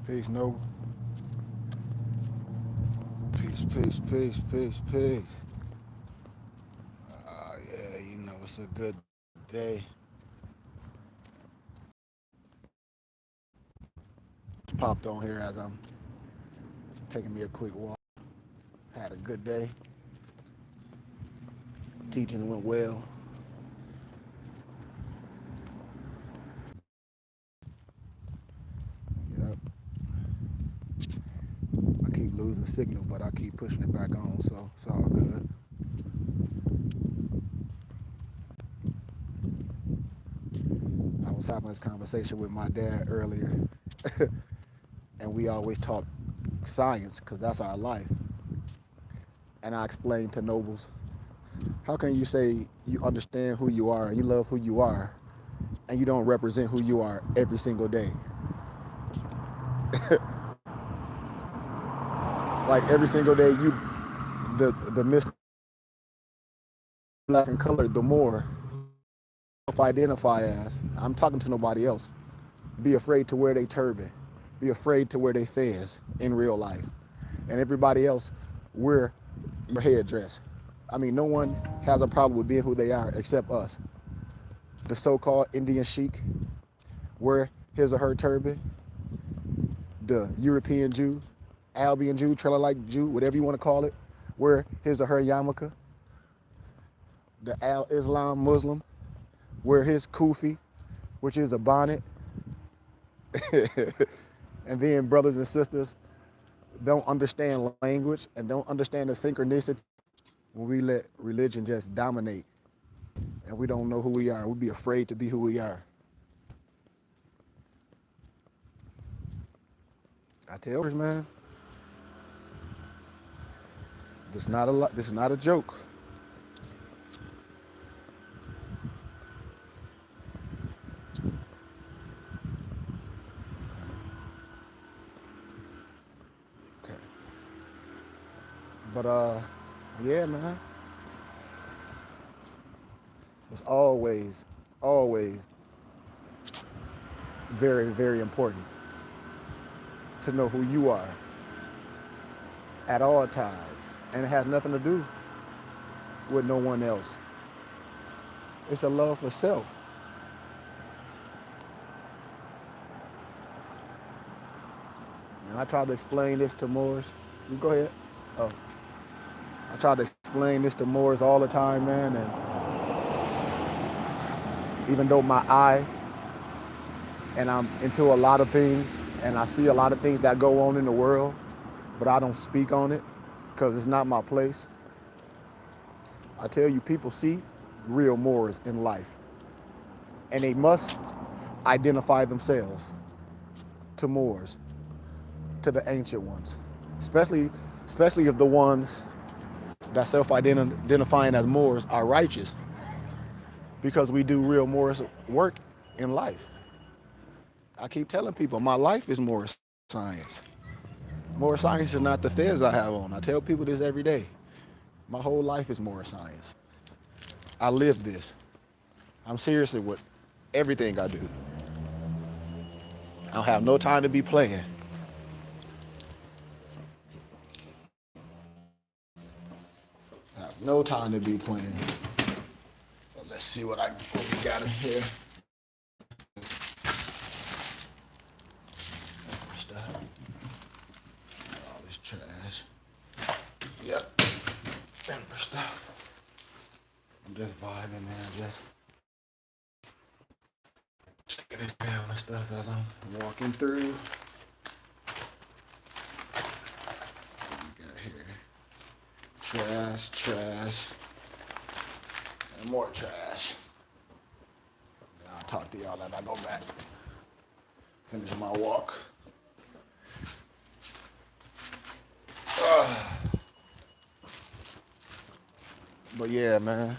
Peace, no. Peace, peace, peace, peace, peace. Yeah, it's a good day. Just popped on here as I'm taking me a quick walk. Had a good day. Teaching went well. Yep. I keep losing signal, but I keep pushing it back on, so it's all good. I was having this conversation with my dad earlier, and we always talk science because that's our life. And I explained to Nobles, how can you say you understand who you are and you love who you are, and you don't represent who you are every single day? Like every single day, the Mr. Black and colored, the more self-identify as. I'm talking to nobody else. Be afraid to wear their turban. Be afraid to wear their fez in real life. And everybody else wear your headdress. I mean, no one has a problem with being who they are except us. The so-called Indian sheik wear his or her turban. The European Jew, Albion Jew, trailer-like Jew, whatever you want to call it, wear his or her yarmulke. The Al-Islam Muslim wear his kufi, which is a bonnet. And then brothers and sisters don't understand language and don't understand the synchronicity when we let religion just dominate and we don't know who we are. We be afraid to be who we are. I tell you, man, this is not a joke. Okay. But yeah, man, it's always very, very important to know who you are at all times. And it has nothing to do with no one else. It's a love for self. And I try to explain this to Moors. You go ahead. Oh, I try to explain this to Moors all the time, man. And even though my eye and I'm into a lot of things and I see a lot of things that go on in the world, but I don't speak on it because it's not my place. I tell you, people see real Moors in life and they must identify themselves to Moors, to the ancient ones, especially if the ones that self-identifying as Moors are righteous, because we do real Moorish work in life. I keep telling people my life is Moorish science. Moorish science is not the fez I have on. I tell people this every day. My whole life is Moorish science. I live this. I'm serious with everything I do. I don't have no time to be playing. I have no time to be playing. But let's see what we got in here. All this trash. Yep. Stamper stuff. I'm just vibing, man. Just checking this down and stuff as I'm walking through. What we got here? Trash, and more trash. Then I'll talk to y'all as I go back. Finish my walk. But yeah, man,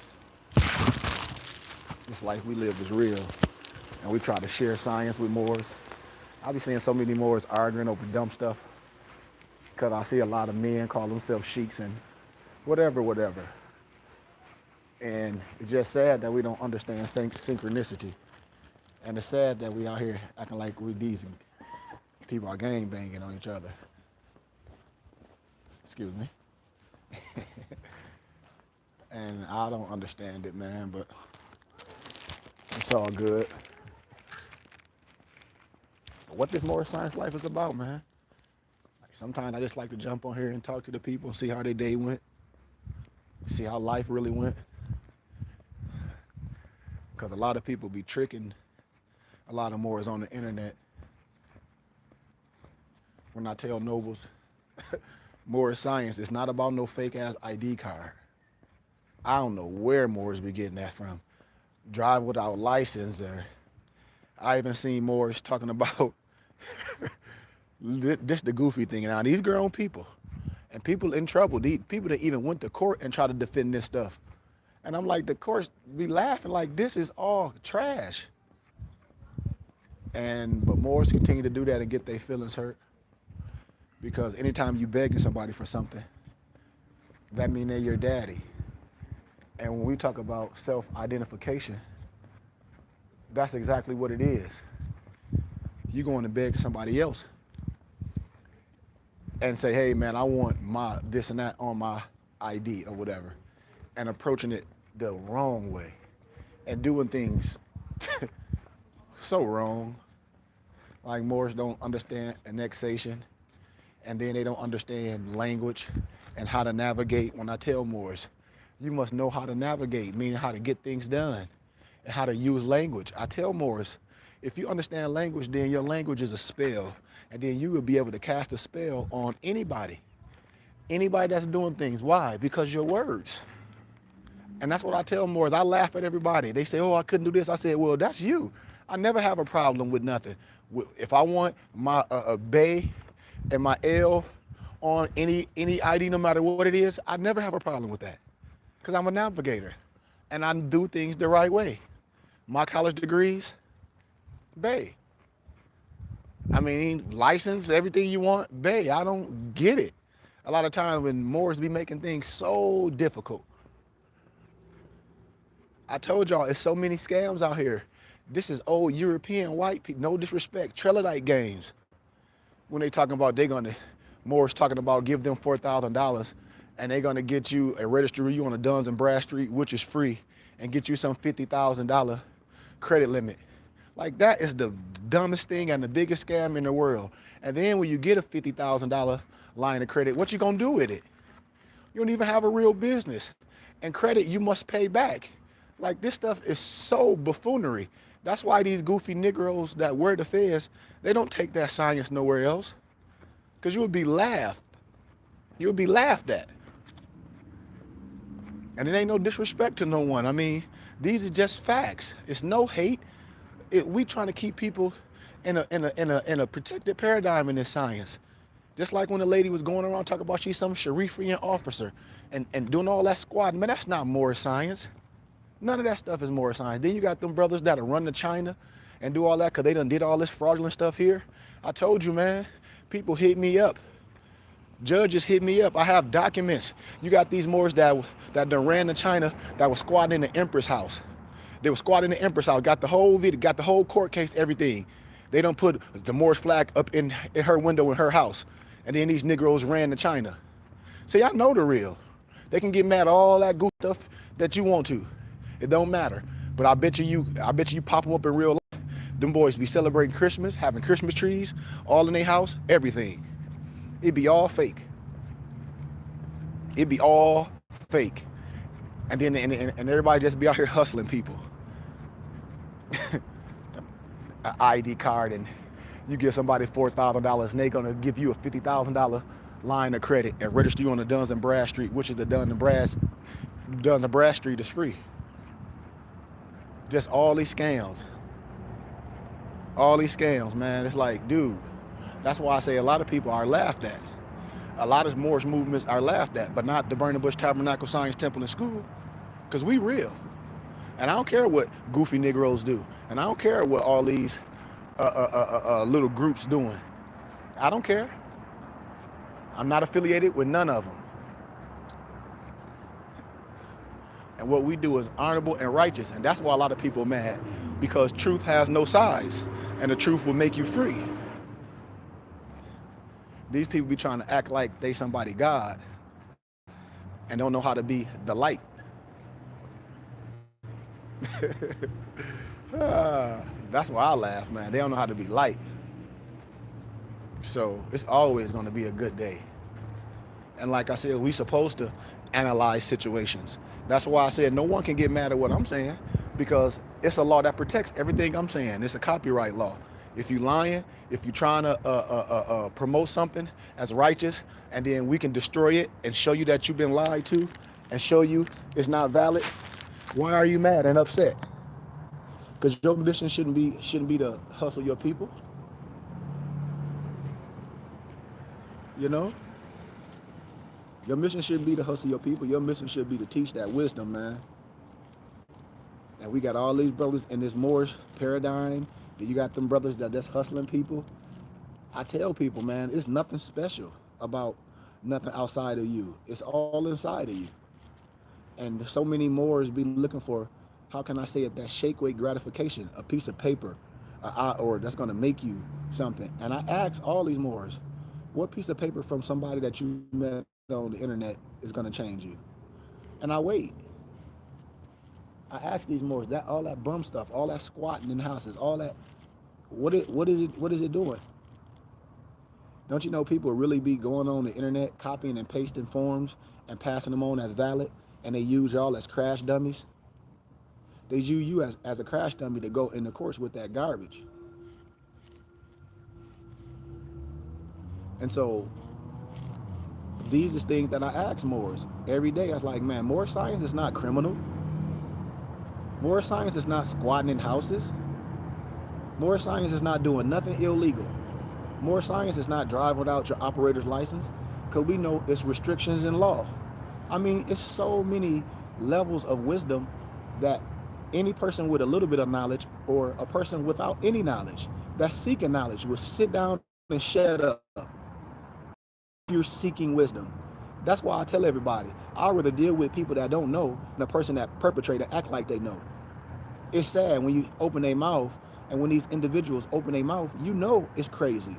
this life we live is real. And we try to share science with Moors. I be seeing so many Moors arguing over dumb stuff because I see a lot of men call themselves sheiks and whatever. And it's just sad that we don't understand synchronicity. And it's sad that we out here acting like we're these People are gang banging on each other. Excuse me. And I don't understand it, man, but it's all good. But what this More Science Life is about, man. Like sometimes I just like to jump on here and talk to the people, see how their day went, see how life really went. Because a lot of people be tricking a lot of Moors on the internet. When I tell nobles, Moor science, it's not about no fake ass ID card. I don't know where Moors be getting that from. Drive without license, or I even seen Moors talking about this the goofy thing now. These grown people and people in trouble, these people that even went to court and try to defend this stuff. And I'm like, the courts be laughing like this is all trash. But Moors continue to do that and get their feelings hurt. Because anytime you begging somebody for something, that mean they're your daddy. And when we talk about self-identification, that's exactly what it is. You going to beg somebody else and say, hey man, I want my this and that on my ID or whatever, and approaching it the wrong way and doing things so wrong. Like Moors don't understand annexation, and then they don't understand language and how to navigate. When I tell Moors, you must know how to navigate, meaning how to get things done and how to use language. I tell Moors, if you understand language, then your language is a spell, and then you will be able to cast a spell on anybody that's doing things. Why? Because your words. And that's what I tell Moors. I laugh at everybody. They say, oh, I couldn't do this. I said, well, that's you. I never have a problem with nothing. If I want my Bay and my L on any ID, no matter what it is, I never have a problem with that. Because I'm a navigator and I do things the right way. My college degrees, Bay. I mean, license, everything you want, Bay. I don't get it. A lot of times when Moors be making things so difficult. I told y'all, it's so many scams out here. This is old European white people, no disrespect, Trelodite games. When they talking about Moors talking about give them $4,000 and they're gonna get you and register you on a Duns and Bradstreet, which is free, and get you some $50,000 credit limit. Like that is the dumbest thing and the biggest scam in the world. And then when you get a $50,000 line of credit, what you gonna do with it? You don't even have a real business. And credit you must pay back. Like this stuff is so buffoonery. That's why these goofy Negroes that wear the fez, they don't take that science nowhere else. Because you would be laughed. You would be laughed at. And it ain't no disrespect to no one. I mean, these are just facts. It's no hate. We trying to keep people in a protected paradigm in this science. Just like when the lady was going around talking about she's some Sharifian officer and doing all that squad. Man, that's not Moor science. None of that stuff is Moor science. Then you got them brothers that'll run to China and do all that because they done did all this fraudulent stuff here. I told you, man, people hit me up. Judges hit me up. I have documents. You got these Moors that done ran to China that was squatting in the Empress house. They were squatting in the Empress house, got the whole video, got the whole court case, everything. They done put the Moorish flag up in her window in her house. And then these Negroes ran to China. See, I know the real. They can get mad at all that good stuff that you want to. It don't matter. But I bet you pop them up in real life. Them boys be celebrating Christmas, having Christmas trees, all in their house, everything. It'd be all fake. It'd be all fake. And then and everybody just be out here hustling people. An ID card, and you give somebody $4,000 and they're gonna give you a $50,000 line of credit and register you on the Duns and Bradstreet, which is the Duns and Bradstreet is free. Just all these scams. All these scams, man. It's like, dude, that's why I say a lot of people are laughed at. A lot of Moorish movements are laughed at, but not the Burning Bush Tabernacle Science Temple and School, because we real. And I don't care what goofy Negroes do. And I don't care what all these little groups doing. I don't care. I'm not affiliated with none of them. And what we do is honorable and righteous. And that's why a lot of people are mad, because truth has no size and the truth will make you free. These people be trying to act like they somebody God and don't know how to be the light. That's why I laugh, man. They don't know how to be light. So it's always going to be a good day. And like I said, we supposed to analyze situations. That's why I said no one can get mad at what I'm saying, because it's a law that protects everything I'm saying. It's a copyright law. If you lying, if you're trying to promote something as righteous, and then we can destroy it and show you that you've been lied to, and show you it's not valid, why are you mad and upset? Because your mission shouldn't be to hustle your people. You know, your mission shouldn't be to hustle your people. Your mission should be to teach that wisdom, man. And we got all these brothers in this Moorish paradigm. Then you got them brothers that just hustling people. I tell people, man, it's nothing special about nothing outside of you. It's all inside of you. And so many Moors be looking for, how can I say it, that shake weight gratification, a piece of paper, or that's going to make you something. And I ask all these Moors, what piece of paper from somebody that you met on the internet is going to change you? And I wait. I ask these Moors, that all that bum stuff, all that squatting in houses, all that, what is it doing? Don't you know people really be going on the internet, copying and pasting forms and passing them on as valid, and they use y'all as crash dummies? They use you as a crash dummy to go in the course with that garbage. And so these is things that I ask Moors every day. I was like, man, Moor science is not criminal. Moor science is not squatting in houses. Moor science is not doing nothing illegal. Moor science is not driving without your operator's license, because we know it's restrictions in law. I mean, it's so many levels of wisdom that any person with a little bit of knowledge, or a person without any knowledge that's seeking knowledge, will sit down and shut up. You're seeking wisdom. That's why I tell everybody, I'd rather deal with people that don't know than a person that perpetrate and act like they know. It's sad when you open their mouth, and when these individuals open their mouth, you know it's crazy.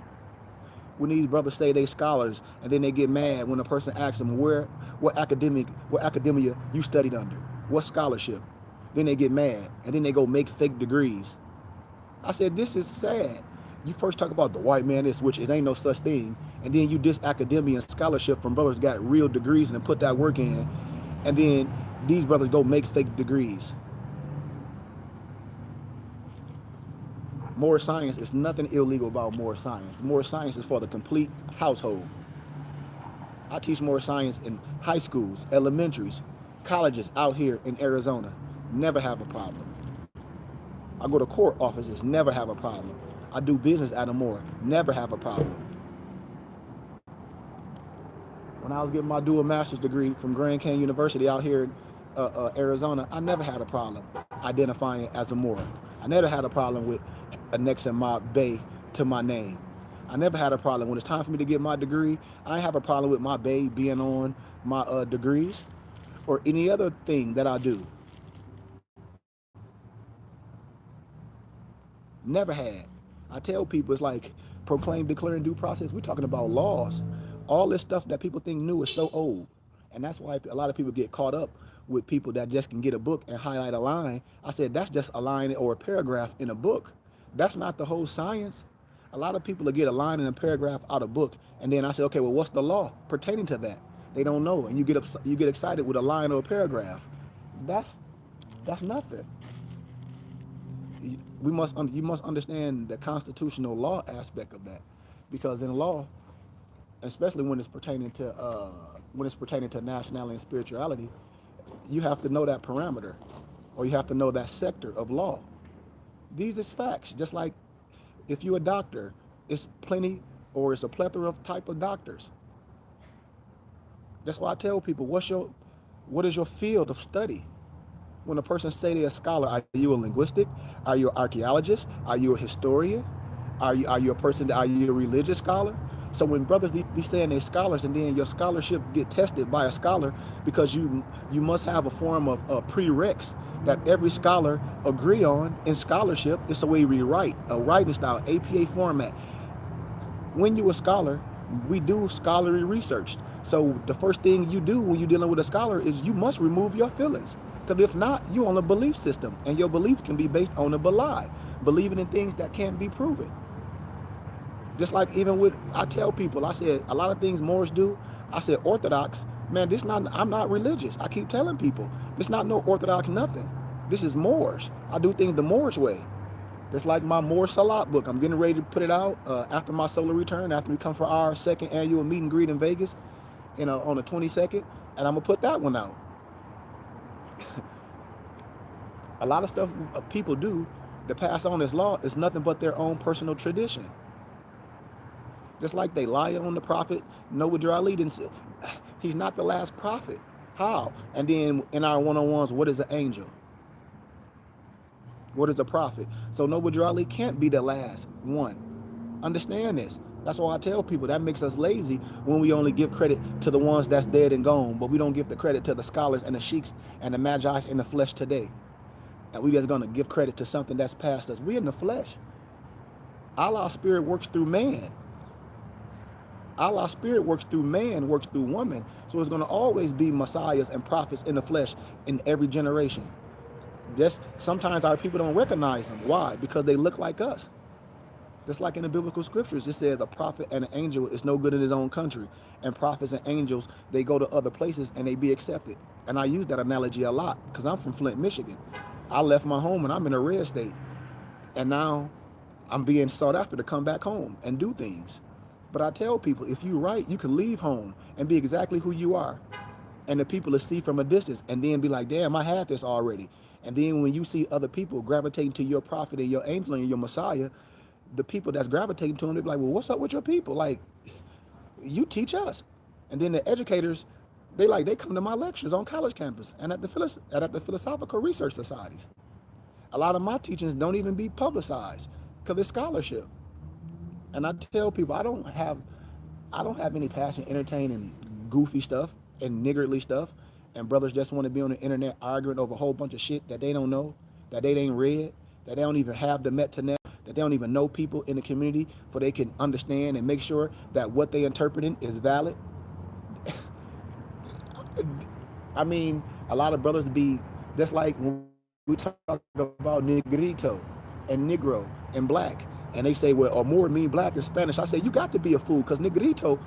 When these brothers say they scholars, and then they get mad when a person asks them what academia you studied under, what scholarship. Then they get mad, and then they go make fake degrees. I said, this is sad. You first talk about the white man is, which is ain't no such thing, and then you diss academia and scholarship from brothers got real degrees and put that work in, and then these brothers go make fake degrees. Moor science is nothing illegal about Moor science. Moor science is for the complete household. I teach Moor science in high schools, elementaries, colleges out here in Arizona. Never have a problem. I go to court offices, never have a problem. I do business at a Moor, never have a problem. When I was getting my dual master's degree from Grand Canyon University out here in Arizona, I never had a problem identifying as a Moor. I never had a problem with annexing my bay to my name. I never had a problem. When it's time for me to get my degree, I ain't have a problem with my bay being on my degrees or any other thing that I do. Never had. I tell people it's like proclaim, declare, and due process. We're talking about laws. All this stuff that people think new is so old. And that's why a lot of people get caught up with people that just can get a book and highlight a line. I said, that's just a line or a paragraph in a book. That's not the whole science. A lot of people will get a line and a paragraph out of a book. And then I said, okay, well, what's the law pertaining to that? They don't know. And you get excited with a line or a paragraph. That's nothing. You must understand the constitutional law aspect of that, because in law, especially when it's pertaining to nationality and spirituality, you have to know that parameter, or you have to know that sector of law. These is facts. Just like if you're a doctor, it's plenty, or it's a plethora of type of doctors. That's why I tell people, what is your field of study? When a person say they're a scholar, are you a linguistic? Are you an archaeologist? Are you a historian? Are you a religious scholar? So when brothers be saying they're scholars, and then your scholarship get tested by a scholar, because you must have a form of prereqs that every scholar agree on in scholarship. It's the way we write, a writing style, APA format. When you a scholar, We do scholarly research. So the first thing you do when you're dealing with a scholar is you must remove your feelings. Because if not, you on a belief system, and your belief can be based on a belie, believing in things that can't be proven. Just like even with, I tell people, I said a lot of things Moors do. I said Orthodox, man, this not, I'm not religious. I keep telling people, this not no Orthodox nothing. This is Moors. I do things the Moors way. Just like my Moor Salat book, I'm getting ready to put it out after my solar return, after we come for our second annual meet and greet in Vegas, on the 22nd, and I'm gonna put that one out. A lot of stuff people do to pass on this law is nothing but their own personal tradition. Just like they lie on the prophet Noah Ali didn't say he's not the last prophet. How? And then in our one-on-ones, what is an angel? What is a prophet? So Noah Ali can't be the last one. Understand this. That's why I tell people that makes us lazy when we only give credit to the ones that's dead and gone, but we don't give the credit to the scholars and the sheiks and the magi's in the flesh today. And we just gonna give credit to something that's past us. We in the flesh. Allah's spirit works through man. Allah's spirit works through man, works through woman. So it's going to always be messiahs and prophets in the flesh in every generation. Just sometimes our people don't recognize them. Why? Because they look like us. Just like in the biblical scriptures, it says a prophet and an angel is no good in his own country. And prophets and angels, they go to other places and they be accepted. And I use that analogy a lot because I'm from Flint, Michigan. I left my home and I'm in a red state. And now I'm being sought after to come back home and do things. But I tell people, if you're right, you can leave home and be exactly who you are. And the people will see from a distance and then be like, damn, I had this already. And then when you see other people gravitating to your prophet and your angel and your messiah, the people that's gravitating to them, they be like, well, what's up with your people? Like, you teach us. And then the educators, they come to my lectures on college campus and at the philosophical research societies. A lot of my teachings don't even be publicized because it's scholarship. And I tell people I don't have any passion entertaining goofy stuff and niggardly stuff, and brothers just want to be on the internet arguing over a whole bunch of shit that they don't know, that they ain't read, that they don't even have the metanet, that they don't even know people in the community for they can understand and make sure that what they interpreting is valid. I mean, a lot of brothers be just like when we talk about negrito and negro and black. And they say, well, or more mean black in Spanish. I say, you got to be a fool because negrito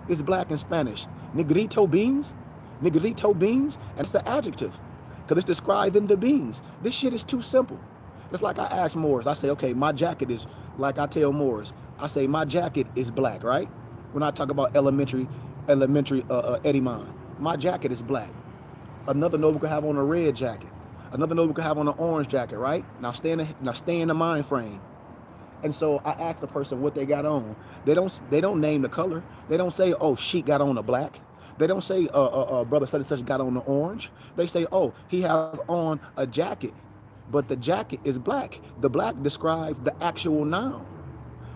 is black in Spanish. Negrito beans, and it's an adjective because it's describing the beans. This shit is too simple. It's like I ask Moors. I say, okay, my jacket is, like I tell Moors, I say, my jacket is black, right? When I talk about elementary Ediman, my jacket is black. Another noble could have on a red jacket. Another noble could have on an orange jacket, right? Now stay in the mind frame. And so I ask the person what they got on. They don't name the color. They don't say, oh, Sheik got on a black. They don't say, brother such and such got on the orange. They say, oh, he has on a jacket, but the jacket is black. The black describes the actual noun.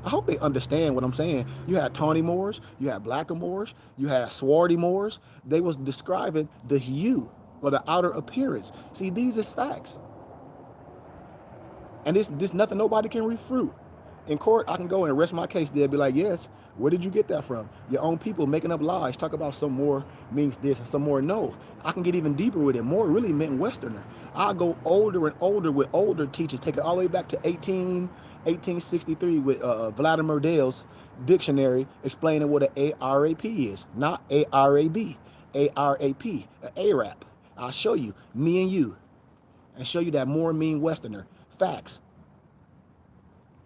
I hope they understand what I'm saying. You had tawny Moors, you had blacker Moors, you had swarthy Moors. They was describing the hue or the outer appearance. See, these is facts. And this nothing nobody can refute. In court, I can go and rest my case. They'll be like, yes, where did you get that from? Your own people making up lies. Talk about some more means this and some more no. I can get even deeper with it. More really meant Westerner. I'll go older and older with older teachers. Take it all the way back to 1863 with Vladimir Dale's dictionary explaining what an ARAP is. Not ARAB. ARAP, an ARAP. I'll show you, me and you, and show you that more mean Westerner. Facts.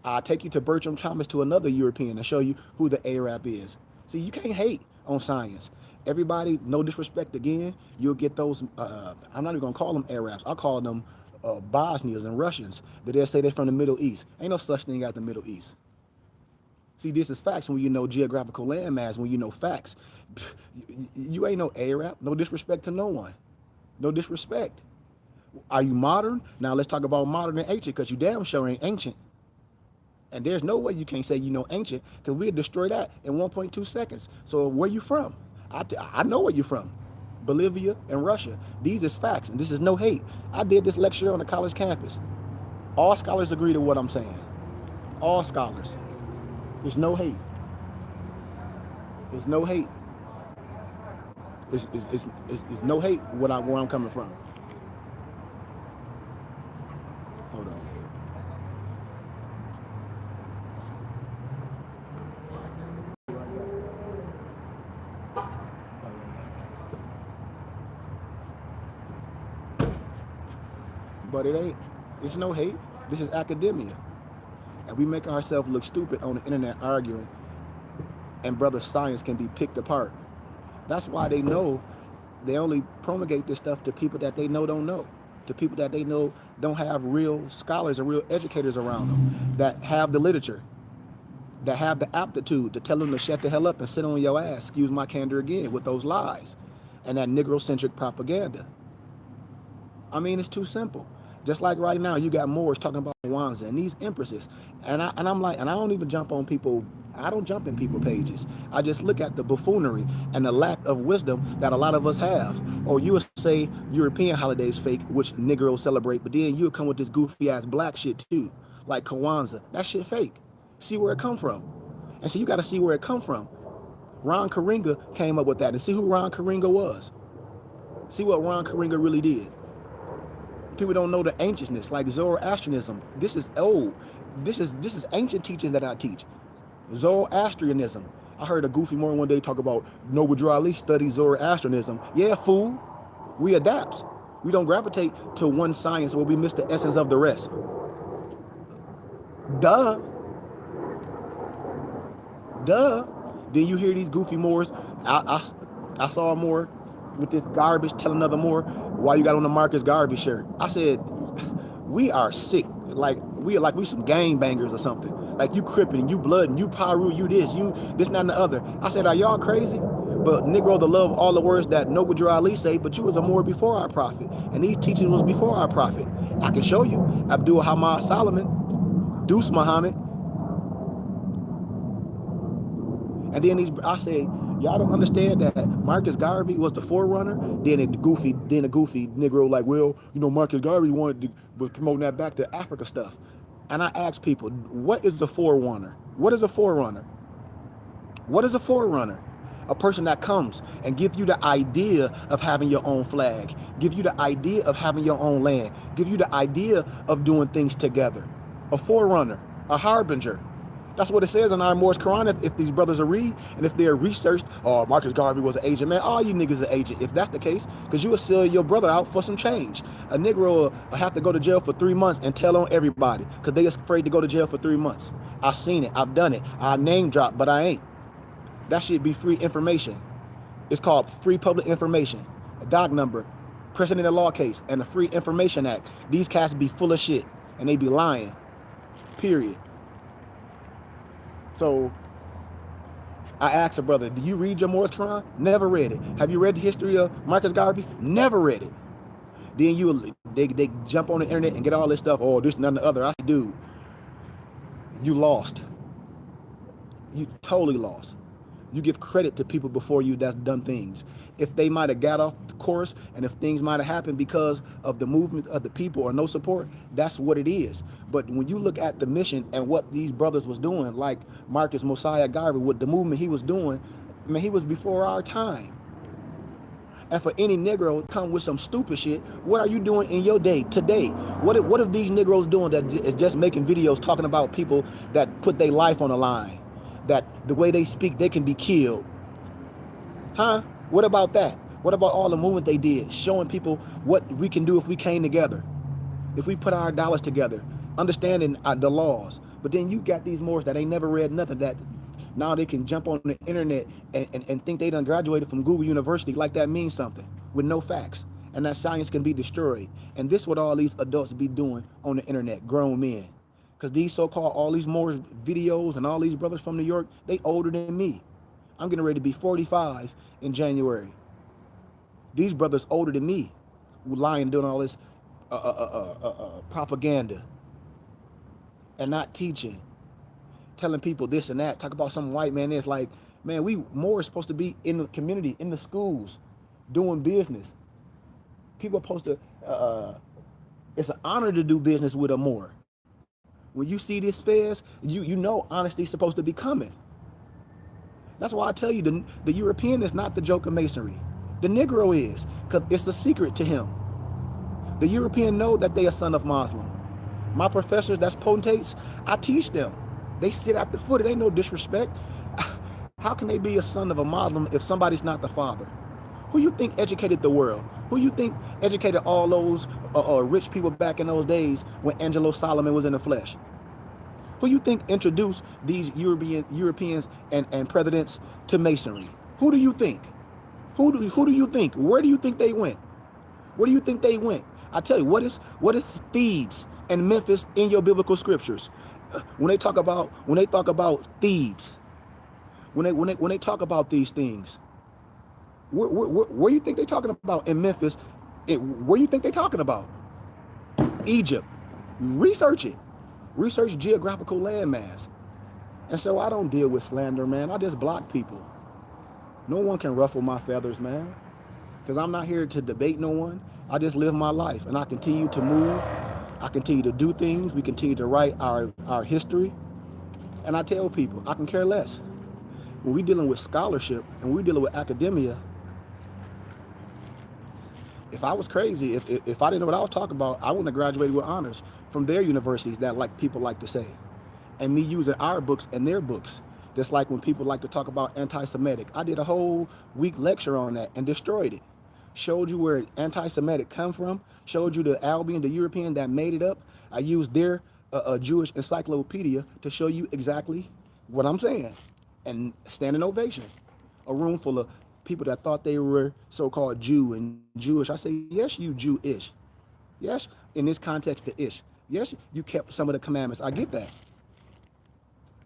I'll take you to Bertram Thomas, to another European, and show you who the Arab is. See, you can't hate on science. Everybody, no disrespect again, you'll get those, I'm not even going to call them Arabs. I'll call them Bosnians and Russians that they'll say they're from the Middle East. Ain't no such thing as the Middle East. See, this is facts when you know geographical landmass, when you know facts. You ain't no Arab. No disrespect to no one. No disrespect. Are you modern? Now let's talk about modern and ancient, because you damn sure ain't ancient. And there's no way you can't say you know ancient, because we'll destroy that in 1.2 seconds. So where you from? I know where you're from. Bolivia and Russia. These is facts, and this is no hate. I did this lecture on the college campus. All scholars agree to what I'm saying. All scholars. There's no hate. It's no hate. It's no hate where I'm coming from. Hold on. But it ain't. It's no hate. This is academia. And we make ourselves look stupid on the internet arguing, and brother science can be picked apart. That's why they know they only promulgate this stuff to people that they know don't know, to people that they know don't have real scholars and real educators around them, that have the literature, that have the aptitude to tell them to shut the hell up and sit on your ass, excuse my candor again, with those lies and that Negro-centric propaganda. I mean, it's too simple. Just like right now, you got Moors talking about Kwanzaa and these empresses, and I'm like, and I don't even jump on people. I don't jump in people pages. I just look at the buffoonery and the lack of wisdom that a lot of us have. Or you would say European holidays fake, which Negroes celebrate, but then you'll come with this goofy ass black shit too, like Kwanzaa. That shit fake. See where it come from, and so you got to see where it come from. Ron Karenga came up with that, and see who Ron Karenga was. See what Ron Karenga really did. People don't know the ancientness, like Zoroastrianism. This is old. This is ancient teachings that I teach. Zoroastrianism. I heard a goofy Mormon one day talk about Noble Drew Ali studies Zoroastrianism. Yeah, fool. We adapt. We don't gravitate to one science where we miss the essence of the rest. Duh. Then you hear these goofy Moors. I saw a Moor with this garbage telling another Moor, why you got on the Marcus Garvey shirt? I said, we are sick. Like we some gangbangers or something. Like you crippin', you blood, and you Paru, you this, that, and the other. I said, are y'all crazy? But Negro, the love, all the words that Noble Drew Ali say, but you was a Moor before our prophet. And these teachings was before our prophet. I can show you. Abdul Hamad Solomon, Deuce Muhammad. And then I say, y'all don't understand that Marcus Garvey was the forerunner. Then a goofy Negro like, well, Marcus Garvey was promoting that back to Africa stuff. And I ask people, what is a forerunner? What is a forerunner? What is a forerunner? A person that comes and give you the idea of having your own flag, give you the idea of having your own land, give you the idea of doing things together. A forerunner, a harbinger. That's what it says in our Morse Quran. If these brothers are read and if they're researched, Marcus Garvey was an agent, man, all you niggas are agent. If that's the case, because you will sell your brother out for some change. A Negro will have to go to jail for 3 months and tell on everybody because they afraid to go to jail for 3 months. I've seen it. I've done it. I name drop, but I ain't. That should be free information. It's called Free Public Information. A dog number, Precedent of Law case, and the Free Information Act. These cats be full of shit and they be lying. Period. So I asked a brother, do you read your Morse Quran? Never read it. Have you read the history of Marcus Garvey? Never read it. Then they jump on the internet and get all this stuff. Oh, this, none, the other. I said, dude, you lost. You totally lost. You give credit to people before you that's done things. If they might have got off the course and if things might have happened because of the movement of the people or no support, that's what it is. But when you look at the mission and what these brothers was doing, like Marcus Mosiah Garvey, what the movement he was doing, I mean, he was before our time. And for any Negro to come with some stupid shit, what are you doing in your day today? What if these Negroes doing that is just making videos talking about people that put their life on the line? That the way they speak, they can be killed. Huh? What about that? What about all the movement they did, showing people what we can do if we came together, if we put our dollars together, understanding the laws? But then you got these Moors that ain't never read nothing, that now they can jump on the internet and think they done graduated from Google University like that means something with no facts, and that science can be destroyed. And this what all these adults be doing on the internet, grown men. Because these so-called, all these more videos and all these brothers from New York, they older than me. I'm getting ready to be 45 in January. These brothers older than me, lying, doing all this propaganda and not teaching, telling people this and that, talk about some white man. It's like, man, we more supposed to be in the community, in the schools, doing business. People are supposed to, it's an honor to do business with a Moor. When you see this fairs, you know honesty's supposed to be coming. That's why I tell you the European is not the joke of masonry. The Negro is, because it's a secret to him. The European know that they a son of Muslim. My professors, that's potentates, I teach them. They sit at the foot. It ain't no disrespect. How can they be a son of a Muslim if somebody's not the father? Who you think educated the world? Who you think educated all those rich people back in those days when Angelo Solomon was in the flesh? Who you think introduced these Europeans and presidents to masonry? Who do you think? Who do you think? Where do you think they went? Where do you think they went? I tell you, what is Thebes and Memphis in your biblical scriptures? When they talk about Thebes, when they talk about these things, where you think they talking about in Memphis? Where you think they talking about? Egypt. Research it. Research geographical landmass. And so I don't deal with slander, man. I just block people. No one can ruffle my feathers, man. Because I'm not here to debate no one. I just live my life, and I continue to move. I continue to do things. We continue to write our history. And I tell people, I can care less. When we're dealing with scholarship and we're dealing with academia, if I was crazy, if I didn't know what I was talking about, I wouldn't have graduated with honors from their universities, that like people like to say. And me using our books and their books. Just like when people like to talk about anti-Semitic. I did a whole week lecture on that and destroyed it. Showed you where anti-Semitic come from. Showed you the Albion, the European that made it up. I used their Jewish encyclopedia to show you exactly what I'm saying. And standing ovation. A room full of people that thought they were so-called Jew and Jewish. I say, yes, you Jew-ish. Yes, in this context, the ish. Yes, you kept some of the commandments. I get that.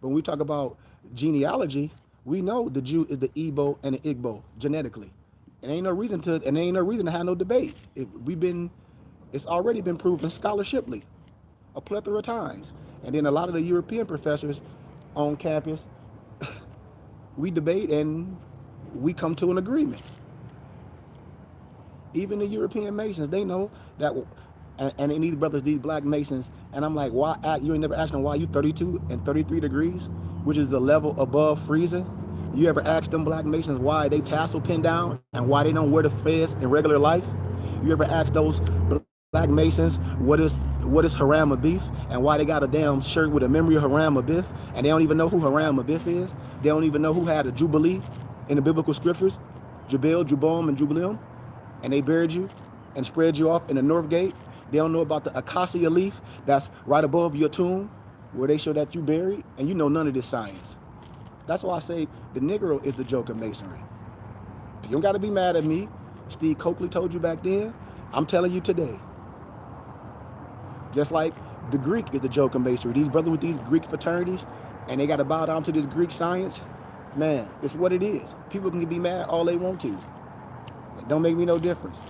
But when we talk about genealogy, we know the Jew is the Igbo and the Igbo genetically. And ain't no reason to have no debate. It's already been proven scholarshiply a plethora of times. And then a lot of the European professors on campus, we debate and we come to an agreement. Even the European Masons, they know that, and they need brothers, these black Masons, and I'm like, why? You ain't never asked them why you 32 and 33 degrees, which is the level above freezing. You ever asked them black Masons why they tassel pin down and why they don't wear the fez in regular life? You ever asked those black Masons what is Haram Abif and why they got a damn shirt with a memory of Haram Abif and they don't even know who Haram Abif is? They don't even know who had a Jubilee in the biblical scriptures, Jubal, Jubom, and Jubileum, and they buried you and spread you off in the north gate. They don't know about the acacia leaf that's right above your tomb where they show that you buried, and you know none of this science. That's why I say the Negro is the joke of masonry. You don't got to be mad at me. Steve Coakley told you back then. I'm telling you today. Just like the Greek is the joke of masonry. These brothers with these Greek fraternities, and they got to bow down to this Greek science. Man, it's what it is. People can be mad all they want to. It don't make me no difference.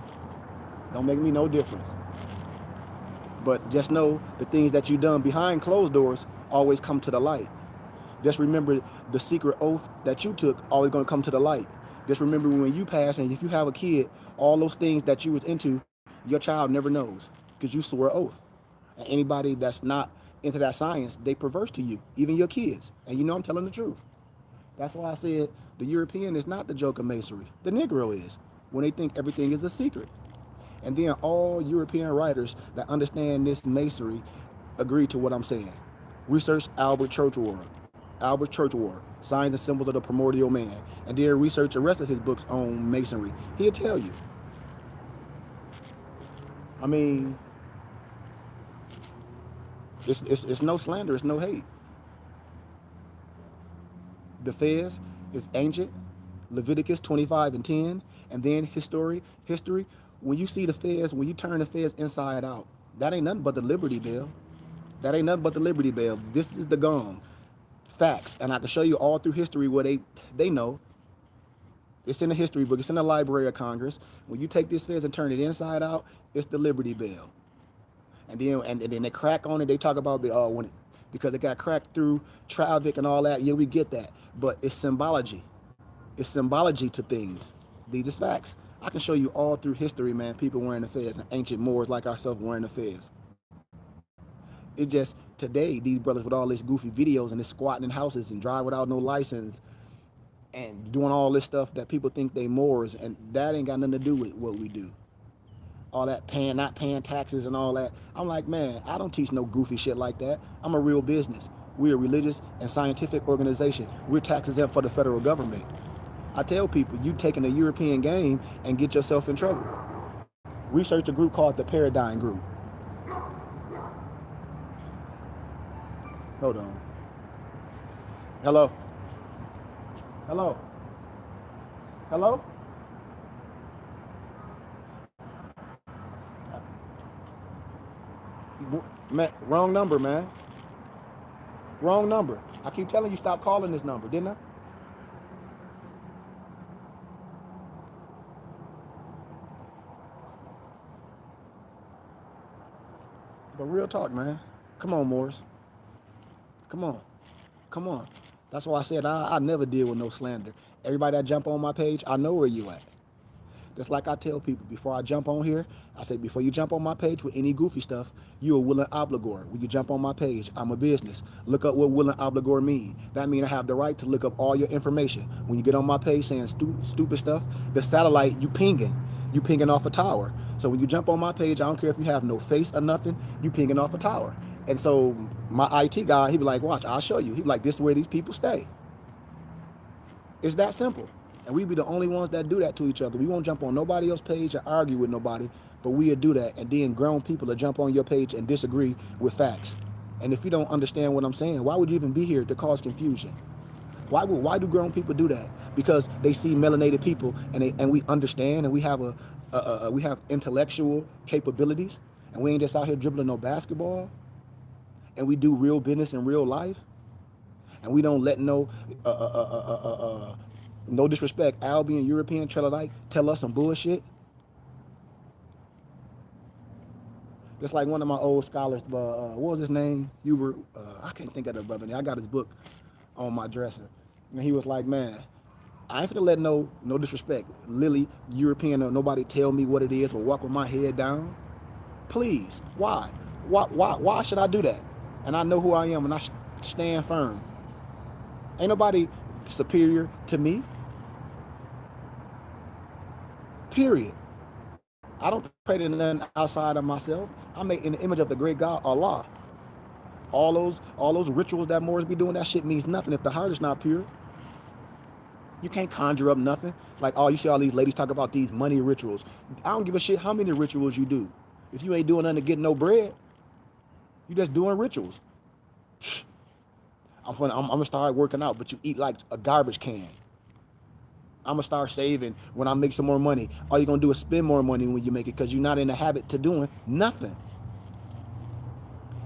Don't make me no difference. But just know the things that you've done behind closed doors always come to the light. Just remember the secret oath that you took always going to come to the light. Just remember when you pass, and if you have a kid, all those things that you was into, your child never knows because you swore an oath. And anybody that's not into that science, they perverse to you, even your kids. And you know I'm telling the truth. That's why I said the European is not the joke of masonry. The Negro is, when they think everything is a secret. And then all European writers that understand this masonry agree to what I'm saying. Research Albert Churchward, Signs and Symbols of the Primordial Man. And then research the rest of his books on masonry. He'll tell you. I mean, it's no slander, it's no hate. The Fez is ancient, Leviticus 25:10, and then history. When you see the Fez, when you turn the Fez inside out, that ain't nothing but the Liberty Bell. That ain't nothing but the Liberty Bell. This is the gong. Facts. And I can show you all through history where they know. It's in the history book. It's in the Library of Congress. When you take this Fez and turn it inside out, it's the Liberty Bell. And then they crack on it. They talk about because it got cracked through Tralvik and all that. Yeah, we get that. But it's symbology. It's symbology to things. These are facts. I can show you all through history, man, people wearing the Fez and ancient Moors like ourselves wearing the Fez. It just, today, these brothers with all these goofy videos and this squatting in houses and drive without no license, and doing all this stuff that people think they Moors, and that ain't got nothing to do with what we do. All that not paying taxes and all that. I'm like, man, I don't teach no goofy shit like that. I'm a real business. We're a religious and scientific organization. We're tax exempt for the federal government. I tell people, you taking a European game and get yourself in trouble. Research a group called the Paradigm Group. Hold on. Hello? Hello? Hello? Man, wrong number, man. Wrong number. I keep telling you stop calling this number, didn't I? But real talk, man. Come on, Morris. Come on. Come on. That's why I said I never deal with no slander. Everybody that jump on my page, I know where you at. Just like I tell people before I jump on here, I say before you jump on my page with any goofy stuff, you a willing obligor. When you jump on my page, I'm a business. Look up what willing obligor mean. That means I have the right to look up all your information. When you get on my page saying stupid stuff, the satellite you pinging off a tower. So when you jump on my page, I don't care if you have no face or nothing, you pinging off a tower. And so my IT guy, he'd be like, watch, I'll show you. He'd be like, this is where these people stay. It's that simple. And we be the only ones that do that to each other. We won't jump on nobody else's page or argue with nobody, but we'll do that. And then grown people will jump on your page and disagree with facts. And if you don't understand what I'm saying, why would you even be here to cause confusion? Why do grown people do that? Because they see melanated people and we understand, and we have we have intellectual capabilities, and we ain't just out here dribbling no basketball. And we do real business in real life, and we don't let no disrespect, Albion European Trellodite tell us some bullshit. Just like one of my old scholars, what was his name? Hubert. I can't think of the brother name. I got his book on my dresser, and he was like, "Man, I ain't finna let no disrespect, Lily European or nobody tell me what it is or walk with my head down. Please, why? Why should I do that? And I know who I am, and I stand firm. Ain't nobody superior to me. Period. I don't pray to nothing outside of myself. I'm made in the image of the great God, Allah. All those rituals that Moors be doing, that shit means nothing if the heart is not pure. You can't conjure up nothing. Like, oh, you see all these ladies talk about these money rituals. I don't give a shit how many rituals you do. If you ain't doing nothing to get no bread, you just doing rituals. I'm gonna start working out, but you eat like a garbage can. I'm gonna start saving when I make some more money. All you're gonna do is spend more money when you make it because you're not in the habit to doing nothing.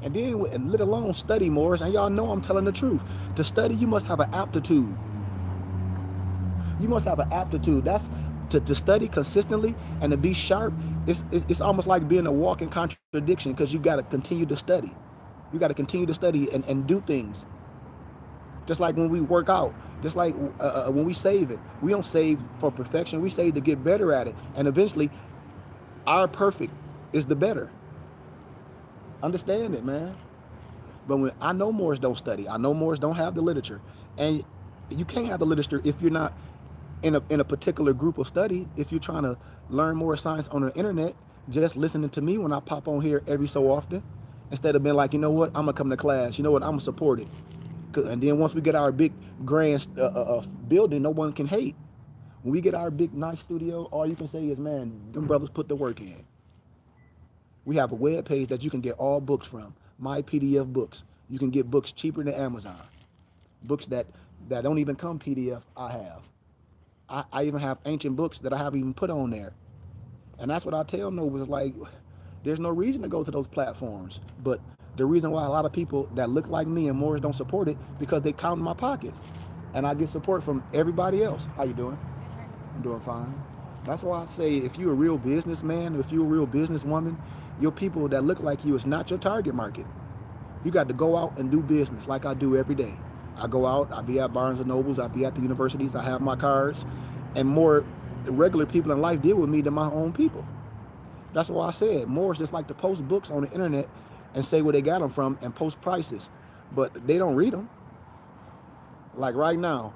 And then, and let alone study more. And y'all know I'm telling the truth. To study, you must have an aptitude. You must have an aptitude. That's to study consistently and to be sharp. It's almost like being a walking contradiction because you got to continue to study. You got to continue to study and do things. Just like when we work out, just like when we save it, we don't save for perfection. We save to get better at it. And eventually, our perfect is the better. Understand it, man. But when I know Moors don't study, I know Moors don't have the literature, and you can't have the literature if you're not in a particular group of study. If you're trying to learn more science on the internet, just listening to me when I pop on here every so often, instead of being like, you know what, I'm gonna come to class. You know what, I'm gonna support it. And then once we get our big grand building, no one can hate. When we get our big nice studio, all you can say is, man, them brothers put the work in. We have a web page that you can get all books from. My PDF books. You can get books cheaper than Amazon. Books that don't even come PDF, I have. I even have ancient books that I haven't even put on there. And that's what I tell Novas, like, there's no reason to go to those platforms. But the reason why a lot of people that look like me and Moors don't support it, because they count in my pockets. And I get support from everybody else. How you doing? I'm doing fine. That's why I say, if you're a real businessman, if you're a real businesswoman, your people that look like you is not your target market. You got to go out and do business like I do every day. I go out, I be at Barnes & Nobles, I be at the universities, I have my cards, and more regular people in life deal with me than my own people. That's why I said, Moors just like to post books on the internet and say where they got them from and post prices, but they don't read them. Like right now,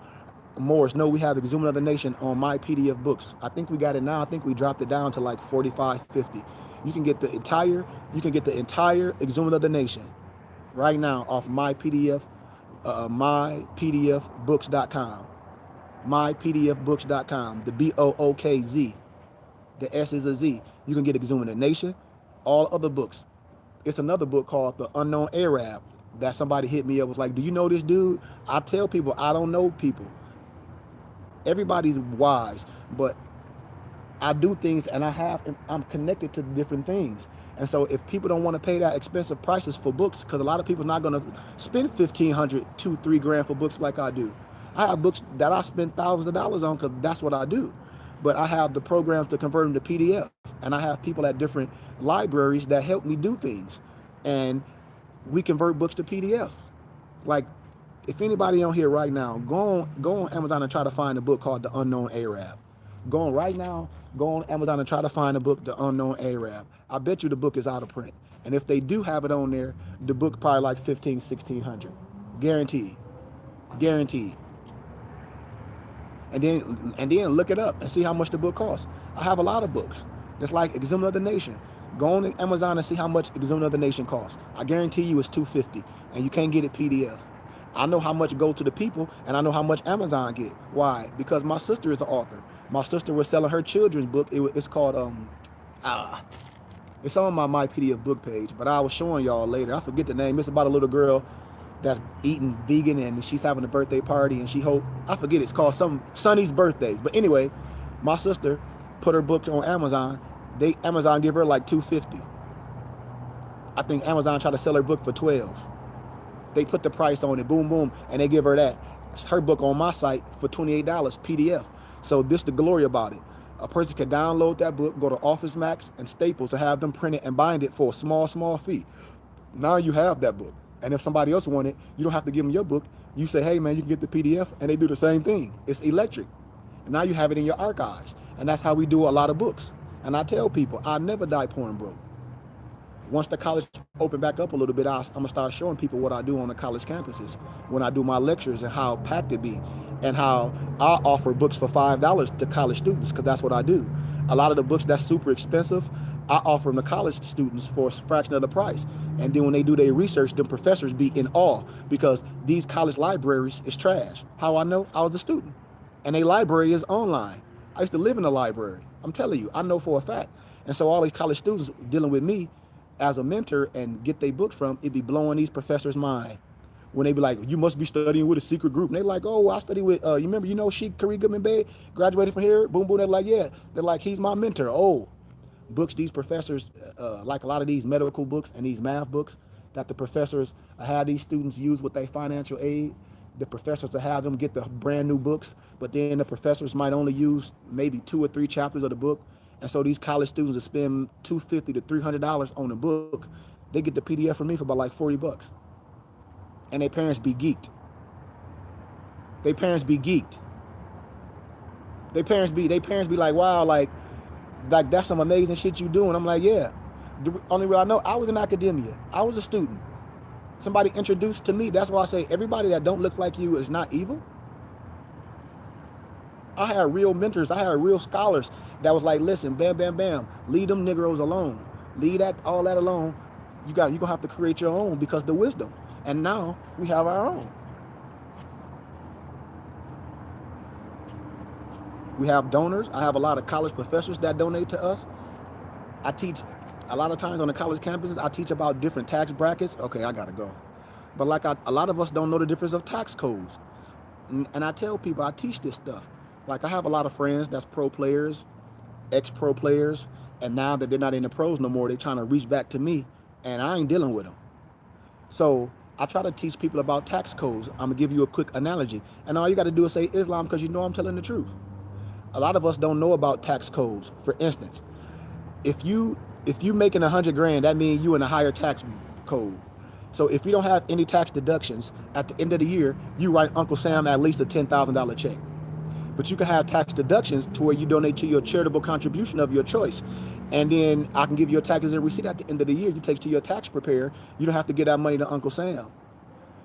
Morris, no, we have Exhumed of the Nation on my PDF books. I think we got it now. I think we dropped it down to like 45, 50. You can get the entire, Exhumed of the Nation right now off my PDF, mypdfbooks.com. Mypdfbooks.com. The BOOKZ. The S is a Z. You can get Exhumed of the Nation, all other books. It's another book called The Unknown Arab that somebody hit me up, was like, do you know this dude? I tell people I don't know people. Everybody's wise, but I do things, and I'm connected to different things. And so if people don't want to pay that expensive prices for books, because a lot of people are not going to spend $1,500, $2,000, $3,000 for books like I do. I have books that I spend thousands of dollars on because that's what I do. But I have the programs to convert them to PDF, and I have people at different libraries that help me do things, and we convert books to PDFs. Like, if anybody on here right now, go on Amazon and try to find a book called The Unknown Arab. Go on Amazon and try to find a book, The Unknown Arab. I bet you the book is out of print. And if they do have it on there, the book probably like $1,500, $1,600. Guaranteed. Guaranteed. And then look it up and see how much the book costs. I have a lot of books. That's like Exhumed of the Nation. Go on Amazon and see how much Exhumed of the Nation costs. I guarantee you it's $250, and you can't get it PDF. I know how much go to the people, and I know how much Amazon get. Why? Because my sister is an author. My sister was selling her children's book. It's called it's on my PDF book page, but I was showing y'all later. I forget the name. It's about a little girl that's eating vegan, and she's having a birthday party, and I forget, it's called some Sonny's Birthdays. But anyway, my sister put her book on Amazon. Amazon give her like $250. I think Amazon tried to sell her book for $12. They put the price on it, boom, boom, and they give her her book on my site for $28 PDF. So this the glory about it. A person can download that book, go to Office Max and Staples to have them print it and bind it for a small, small fee. Now you have that book. And if somebody else want it, you don't have to give them your book. You say, hey man, you can get the PDF, and they do the same thing. It's electric. And now you have it in your archives. And that's how we do a lot of books. And I tell people, I never die poor and broke. Once the college open back up a little bit, I'm going to start showing people what I do on the college campuses when I do my lectures, and how packed it be, and how I offer books for $5 to college students, because that's what I do. A lot of the books that's super expensive, I offer them to college students for a fraction of the price. And then when they do their research, them professors be in awe, because these college libraries is trash. How I know? I was a student, and a library is online. I used to live in a library. I'm telling you, I know for a fact. And so all these college students dealing with me as a mentor and get their books from, it be blowing these professors' mind. When they be like, you must be studying with a secret group. And they like, oh, I study with, you remember, Sheik Kareem Goodman Bey, graduated from here, boom, boom. They're like, yeah. They're like, he's my mentor. Oh, books these professors, like a lot of these medical books and these math books that the professors have these students use with their financial aid. The professors will have them get the brand new books, but then the professors might only use maybe 2 or 3 chapters of the book. And so these college students will spend $250 to $300 on a book. They get the PDF from me for about like $40. And their parents be geeked. Their parents be like, wow, like that's some amazing shit you doing. I'm like, yeah. The only way I know, I was in academia. I was a student. Somebody introduced to me. That's why I say everybody that don't look like you is not evil. I had real mentors. I had real scholars that was like, listen, bam, bam, bam, leave them Negroes alone. Leave all that alone. You're going to have to create your own, because the wisdom. And now we have our own. We have donors. I have a lot of college professors that donate to us. I teach a lot of times on the college campuses. I teach about different tax brackets. Okay, I got to go. But like a lot of us don't know the difference of tax codes. And I tell people I teach this stuff. Like I have a lot of friends that's pro players, ex-pro players, and now that they're not in the pros no more, they're trying to reach back to me, and I ain't dealing with them. So I try to teach people about tax codes. I'm gonna give you a quick analogy, and all you got to do is say Islam, because you know I'm telling the truth. A lot of us don't know about tax codes. For instance, if you making $100,000, that means you in a higher tax code. So if you don't have any tax deductions at the end of the year, you write Uncle Sam at least a $10,000 check. But you can have tax deductions to where you donate to your charitable contribution of your choice. And then I can give you a tax receipt at the end of the year. You take to your tax preparer. You don't have to give that money to Uncle Sam.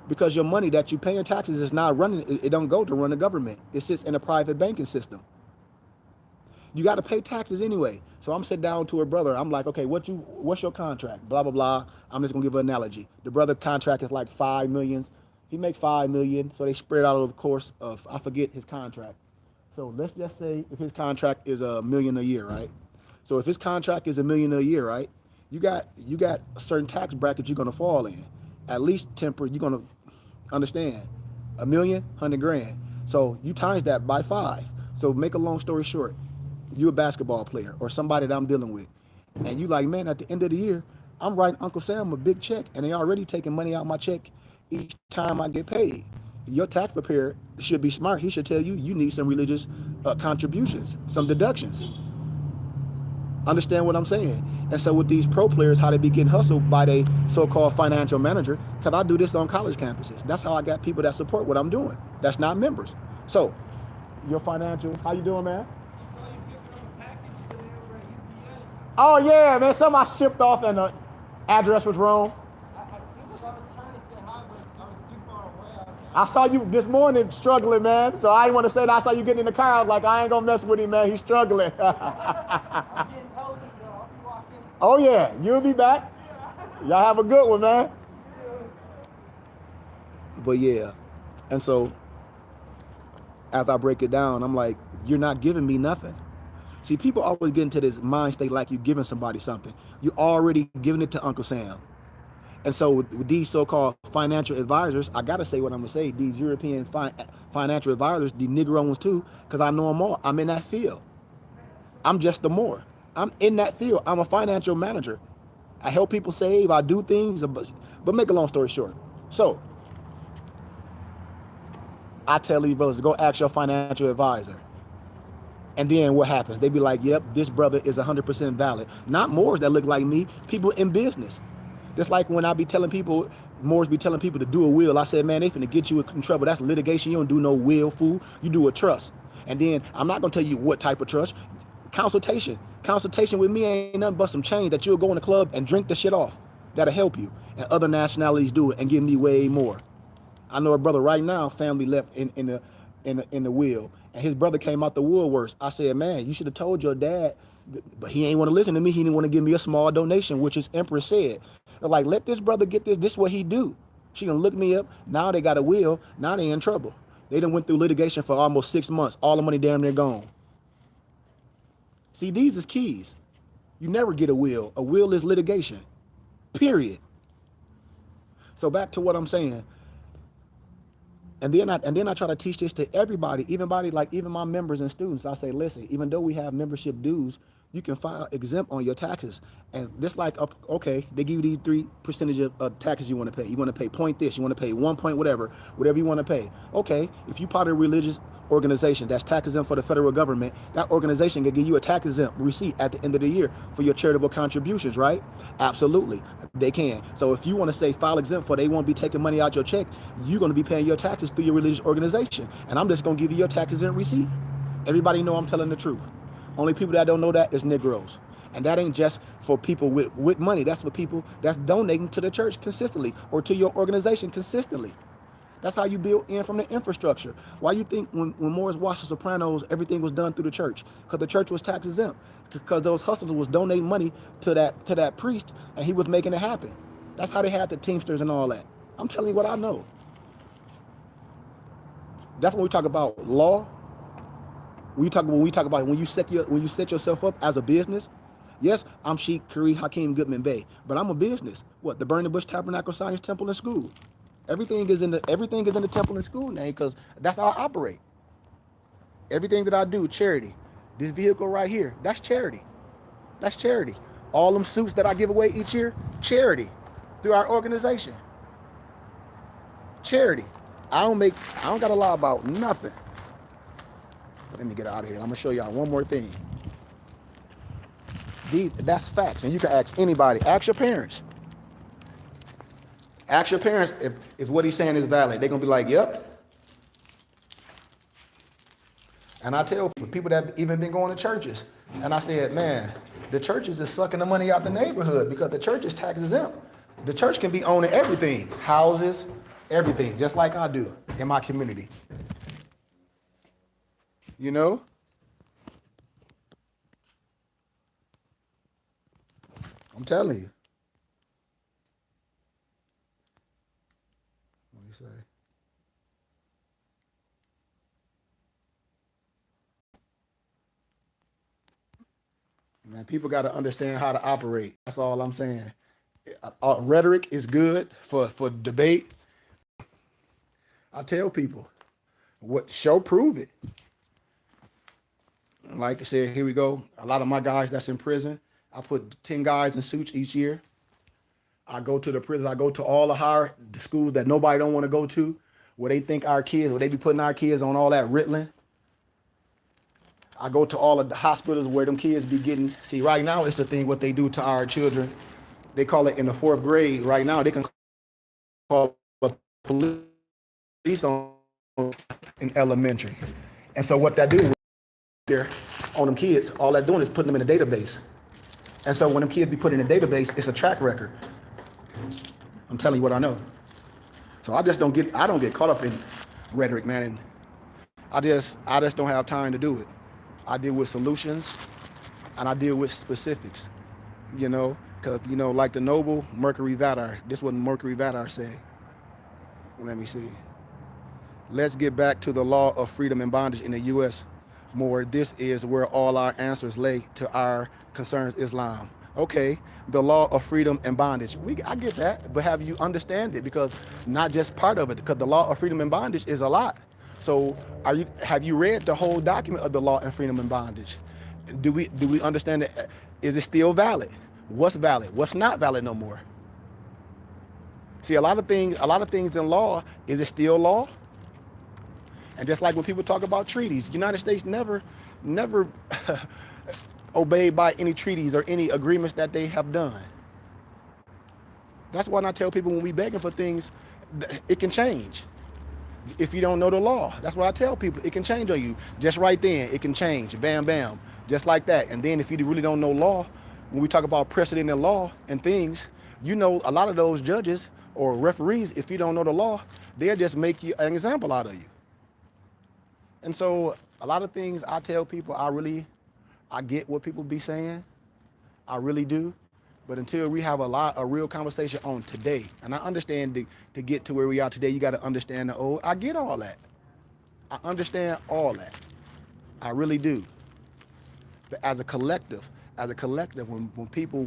because your money that you pay in taxes is not running. It don't go to run the government. It sits in a private banking system. You got to pay taxes anyway. So I'm sitting down to a brother. I'm like, okay, what's your contract? Blah, blah, blah. I'm just going to give an analogy. The brother contract is like 5 million. He make 5 million. So they spread out over the course of, I forget his contract. So let's just say if his contract is $1 million a year, right? So if his contract is $1 million a year, right? You got a certain tax bracket you're going to fall in. At least 10%, you're going to understand. $1 million, 100 grand. So you times that by 5. So make a long story short. You a basketball player or somebody that I'm dealing with, and you like, man, at the end of the year, I'm writing Uncle Sam a big check, and they already taking money out my check each time I get paid. Your tax preparer should be smart. He should tell you need some religious contributions, some deductions. Understand what I'm saying? And so with these pro players, how they be getting hustled by their so-called financial manager, because I do this on college campuses. That's how I got people that support what I'm doing. That's not members. So your financial, how you doing, man? Oh yeah, man, something I shipped off and the address was wrong. I was trying to say hi, but I was too far away. I saw you this morning struggling, man. So I didn't want to say that. I saw you getting in the car. I was like, I ain't gonna mess with him, man. He's struggling. I'm getting healthy, though. I'll be walking. Oh yeah, you'll be back. Y'all have a good one, man. But yeah, and so as I break it down, I'm like, you're not giving me nothing. See, people always get into this mind state like you're giving somebody something. You're already giving it to Uncle Sam. And so with these so-called financial advisors, I got to say what I'm going to say, these European financial advisors, the Negro ones too, because I know them all. I'm in that field. I'm just the more. I'm in that field. I'm a financial manager. I help people save. I do things. But make a long story short. So I tell these brothers to go ask your financial advisor. And then what happens? They be like, yep, this brother is 100% valid. Not Moors that look like me, people in business. Just like when I be telling people, Moors be telling people to do a will. I said, man, they finna get you in trouble. That's litigation. You don't do no will, fool. You do a trust. And then I'm not gonna tell you what type of trust. Consultation. Consultation with me ain't nothing but some change that you'll go in the club and drink the shit off. That'll help you. And other nationalities do it and give me way more. I know a brother right now, family left in the will. And his brother came out the woodworks. I said, man, you should have told your dad, but he ain't want to listen to me. He didn't want to give me a small donation, which his Empress said. Like, let this brother get this. This is what he do. She gonna look me up. Now they got a will. Now they in trouble. They done went through litigation for almost 6 months. All the money damn near gone. See, these is keys. You never get a will. A will is litigation. Period. So back to what I'm saying. And then I try to teach this to everybody, even my members and students. I say, listen, even though we have membership dues, you can file exempt on your taxes. And this like, okay, they give you these 3% of taxes you want to pay. You want to pay point this, you want to pay 1 point whatever you want to pay. Okay, if you part of a religious organization that's tax exempt for the federal government, that organization can give you a tax exempt receipt at the end of the year for your charitable contributions, right? Absolutely, they can. So if you want to say file exempt for they won't be taking money out your check, you're going to be paying your taxes through your religious organization. And I'm just going to give you your tax exempt receipt. Everybody know I'm telling the truth. Only people that don't know that is Negroes. And that ain't just for people with money. That's for people that's donating to the church consistently or to your organization consistently. That's how you build in from the infrastructure. Why you think when Morris watched The Sopranos, everything was done through the church? Because the church was tax exempt. Because those hustlers was donating money to that priest, and he was making it happen. That's how they had the Teamsters and all that. I'm telling you what I know. That's when we talk about law. When we talk about when you set yourself up as a business. Yes, I'm Sheikh Khari Hakeem Goodman Bey, but I'm a business. What? The Burning Bush Tabernacle Science Temple and School. Everything is in the temple and school name because that's how I operate. Everything that I do, charity. This vehicle right here, that's charity. That's charity. All them suits that I give away each year, charity. Through our organization. Charity. I don't gotta lie about nothing. Let me get out of here. I'm gonna show y'all one more thing. That's facts, and you can ask anybody. Ask your parents. Ask your parents if what he's saying is valid. They're gonna be like, yep. And I tell people that even been going to churches, and I said, man, the churches is sucking the money out the neighborhood because the church is tax exempt. The church can be owning everything, houses, everything, just like I do in my community. You know? I'm telling you. What do you say? Man, people got to understand how to operate. That's all I'm saying. Rhetoric is good for debate. I tell people, what show prove it. Like I said, here we go. A lot of my guys that's in prison, I put 10 guys in suits each year. I go to the prison. I go to all the schools that nobody don't want to go to, where they think our kids, where they be putting our kids on all that Ritalin. I go to all of the hospitals where them kids be getting, see, right now it's the thing what they do to our children. They call it in the 4th grade. Right now they can call the police on in elementary. And so what that do there on them kids, all that doing is putting them in a database. And so when them kids be put in a database, it's a track record. I'm telling you what I know. So I don't get caught up in rhetoric, man. And I just don't have time to do it. I deal with solutions and I deal with specifics, you know, because, you know, like the noble Mercury Vadar, this is what Mercury Vadar said. Let me see. Let's get back to the law of freedom and bondage in the U.S. more. This is where all our answers lay to our concerns, Islam. Okay, the law of freedom and bondage. I get that, but have you understand it? Because not just part of it, because the law of freedom and bondage is a lot. So have you read the whole document of the law and freedom and bondage? Do we understand it? Is it still valid? What's valid? What's not valid no more? See, a lot of things in law, is it still law? And just like when people talk about treaties, the United States never obeyed by any treaties or any agreements that they have done. That's why I tell people when we begging for things, it can change. If you don't know the law, that's what I tell people. It can change on you. Just right then, it can change. Bam, bam. Just like that. And then if you really don't know law, when we talk about precedent and law and things, you know, a lot of those judges or referees, if you don't know the law, they'll just make you an example out of you. And so a lot of things I tell people, I get what people be saying. I really do. But until we have a real conversation on today, and I understand to get to where we are today, you got to understand the old. I get all that. I understand all that. I really do. But as a collective, when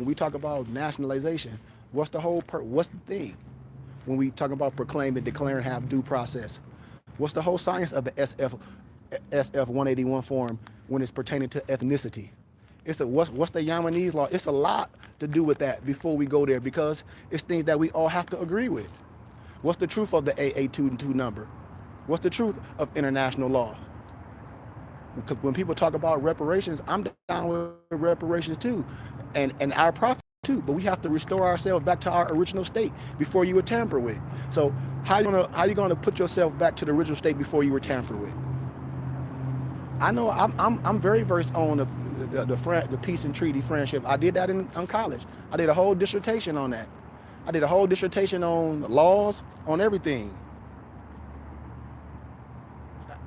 we talk about nationalization, what's the thing? When we talk about proclaiming, declaring, have due process, what's the whole science of the SF 181 form when it's pertaining to ethnicity? What's the Yemenis law? It's a lot to do with that before we go there, because it's things that we all have to agree with. What's the truth of the AA2 number? What's the truth of international law? Because when people talk about reparations, I'm down with reparations too, and our profit too. But we have to restore ourselves back to our original state before you were tampered with. So how you gonna put yourself back to the original state before you were tampered with? I know I'm very versed on the peace and treaty friendship. I did that in college. I did a whole dissertation on that. I did a whole dissertation on laws, on everything.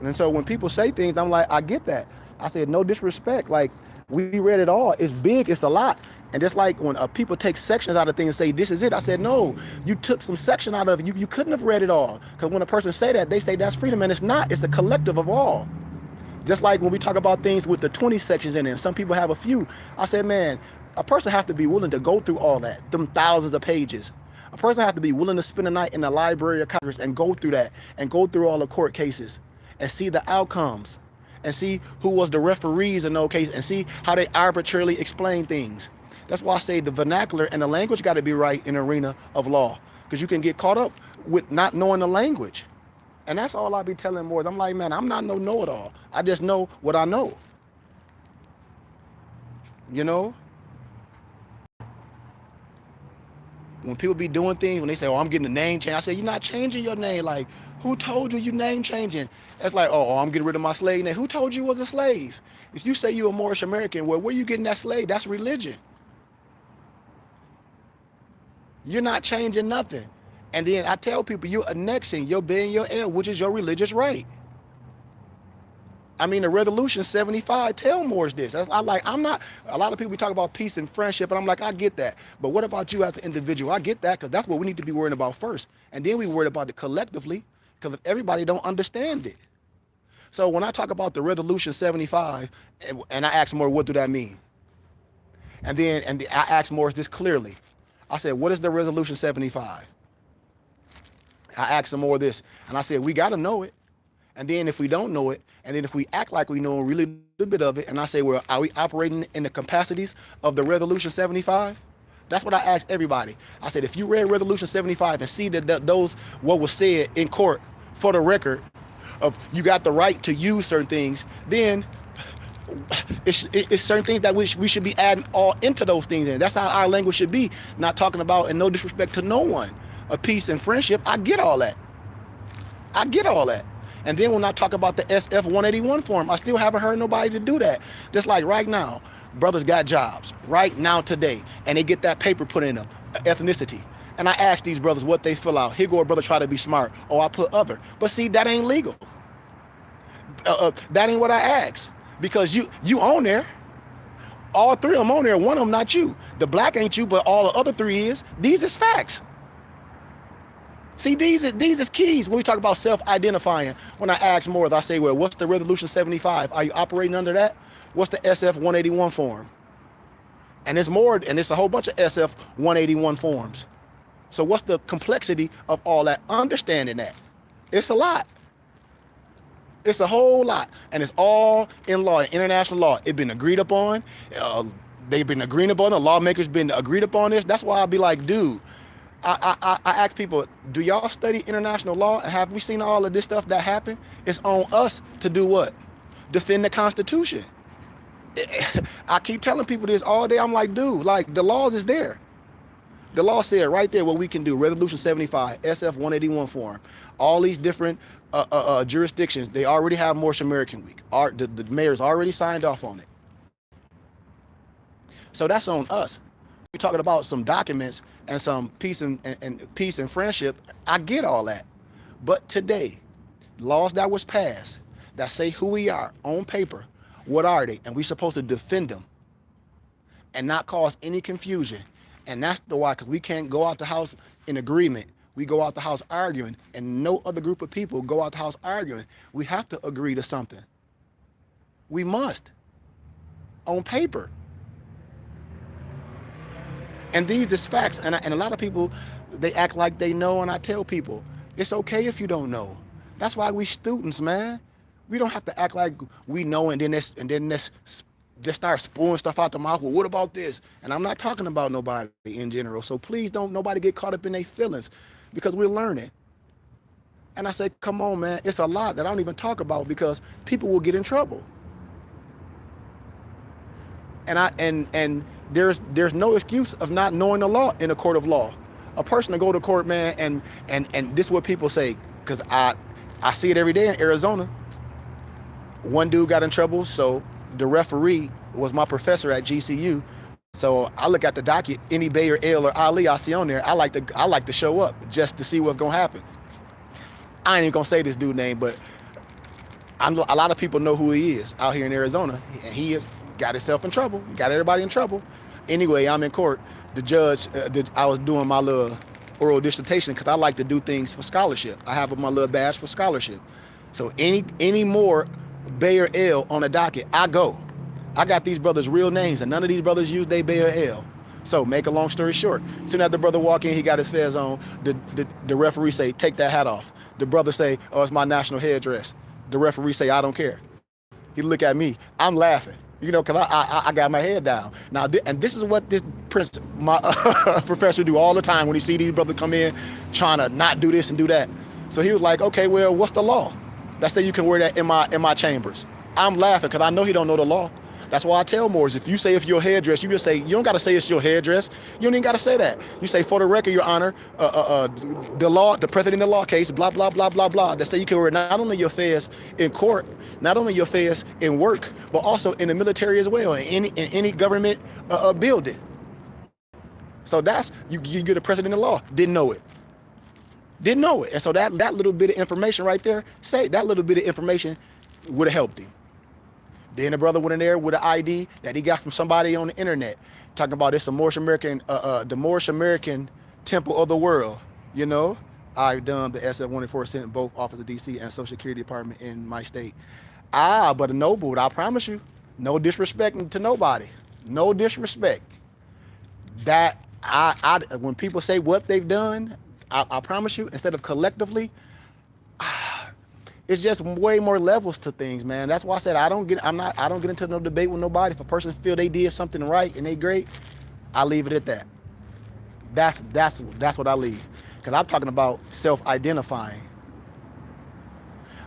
And so when people say things, I'm like, I get that. I said, no disrespect. Like, we read it all. It's big. It's a lot. And just like when people take sections out of things and say, this is it. I said, no, you took some section out of it. You couldn't have read it all. Because when a person say that, they say that's freedom. And it's not. It's a collective of all. Just like when we talk about things with the 20 sections in it, and some people have a few. I said, man, a person have to be willing to go through all that, them thousands of pages. A person have to be willing to spend a night in the Library of Congress and go through that, and go through all the court cases, and see the outcomes, and see who was the referees in those cases, and see how they arbitrarily explain things. That's why I say the vernacular and the language got to be right in the arena of law, because you can get caught up with not knowing the language. And that's all I be telling boys. I'm like, man, I'm not no know-it-all. I just know what I know. You know? When people be doing things, when they say, oh, I'm getting a name change, I say, you're not changing your name. Like, who told you name changing? It's like, oh, I'm getting rid of my slave name. Who told you was a slave? If you say you're a Moorish American, well, where you getting that slave? That's religion. You're not changing nothing. And then I tell people, you're annexing your bay and your air, which is your religious right. I mean, the Resolution 75 tell Moors this. I'm not, a lot of people talk about peace and friendship, and I'm like, I get that. But what about you as an individual? I get that, because that's what we need to be worrying about first. And then we worry about it collectively, because if everybody don't understand it. So when I talk about the Resolution 75, and I ask Moore, what do that mean? And I asked Morris this clearly. I said, what is the Resolution 75? I asked him more this, and I said, we got to know it. And then if we don't know it, and then if we act like we know a really little bit of it, and I say, well, are we operating in the capacities of the Resolution 75? That's what I asked everybody. I said, if you read Resolution 75 and see that those, what was said in court for the record of you got the right to use certain things, then it's certain things that we should be adding all into those things. And that's how our language should be, not talking about, and no disrespect to no one, a peace and friendship. I get all that. I get all that. And then when I talk about the SF 181 form, I still haven't heard nobody to do that. Just like right now, brothers got jobs right now today, and they get that paper put in them, ethnicity. And I ask these brothers what they fill out. Here go a brother try to be smart. Oh, I put other. But see, that ain't legal. That ain't what I asked. Because you on there. All three of them on there. One of them not you. The black ain't you, but all the other three is. These is facts. See, these is keys when we talk about self-identifying. When I ask more, I say, well, what's the Resolution 75? Are you operating under that? What's the SF 181 form? And it's more, and it's a whole bunch of SF 181 forms. So what's the complexity of all that? Understanding that. It's a lot. It's a whole lot. And it's all in law, international law. It's been agreed upon. They've been agreeing upon, the lawmakers been agreed upon this. That's why I'll be like, dude, I ask people, do y'all study international law? And have we seen all of this stuff that happened? It's on us to do what? Defend the Constitution. I keep telling people this all day. I'm like, dude, like the laws is there. The law said right there what we can do. Resolution 75, SF 181 form. All these different jurisdictions, they already have Moorish American Week. The mayor's already signed off on it. So that's on us. We're talking about some documents and some peace and peace and friendship. I get all that. But today, laws that was passed that say who we are on paper, what are they? And we're supposed to defend them and not cause any confusion. And that's the why, because we can't go out the house in agreement. We go out the house arguing, and no other group of people go out the house arguing. We have to agree to something. We must, on paper. And these is facts. And a lot of people, they act like they know, and I tell people, it's okay if you don't know. That's why we students, man. We don't have to act like we know and then just start spewing stuff out the mouth. Well, what about this? And I'm not talking about nobody in general. So please don't nobody get caught up in their feelings, because we're learning. And I say, come on, man, it's a lot that I don't even talk about because people will get in trouble. And there's no excuse of not knowing the law in a court of law. A person to go to court, man, and this is what people say, because I see it every day in Arizona. One dude got in trouble, so the referee was my professor at GCU. So I look at the docket, any Bay or L or Ali I see on there, I like to show up just to see what's gonna happen. I ain't even gonna say this dude's name, but a lot of people know who he is out here in Arizona, and he got himself in trouble, got everybody in trouble. Anyway, I'm in court. The judge, I was doing my little oral dissertation because I like to do things for scholarship. I have my little badge for scholarship. So any more Bay or L on the docket, I go. I got these brothers' real names, and none of these brothers use they Bay or L. So make a long story short, soon as the brother walk in, he got his fez on. The referee say, take that hat off. The brother say, oh, it's my national headdress. The referee say, I don't care. He look at me, I'm laughing, because I got my head down. Now, and this is what this my professor do all the time when he see these brothers come in trying to not do this and do that. So he was like, okay, well, what's the law? Let's say you can wear that in my chambers. I'm laughing because I know he don't know the law. That's why I tell Moors, if you say it's your headdress, you just say, you don't got to say it's your headdress. You don't even got to say that. You say, for the record, Your Honor, the president in the law case, blah, blah, blah, blah, blah. That say you can wear not only your fez in court, not only your fez in work, but also in the military as well, in any government building. So that's, you get a president in the law, didn't know it. Didn't know it. And so that little bit of information right there, that little bit of information would have helped him. Then the brother went in there with an ID that he got from somebody on the internet, talking about it's the Moorish American temple of the world. You know, I've done the SF-184 Senate, both Office of DC and Social Security Department in my state. But a noble, I promise you, no disrespect to nobody, no disrespect. That when people say what they've done, I promise you, instead of collectively, it's just way more levels to things, man. That's why I said I don't get into no debate with nobody. If a person feel they did something right and they great, I leave it at that. That's what I leave. Because I'm talking about self-identifying.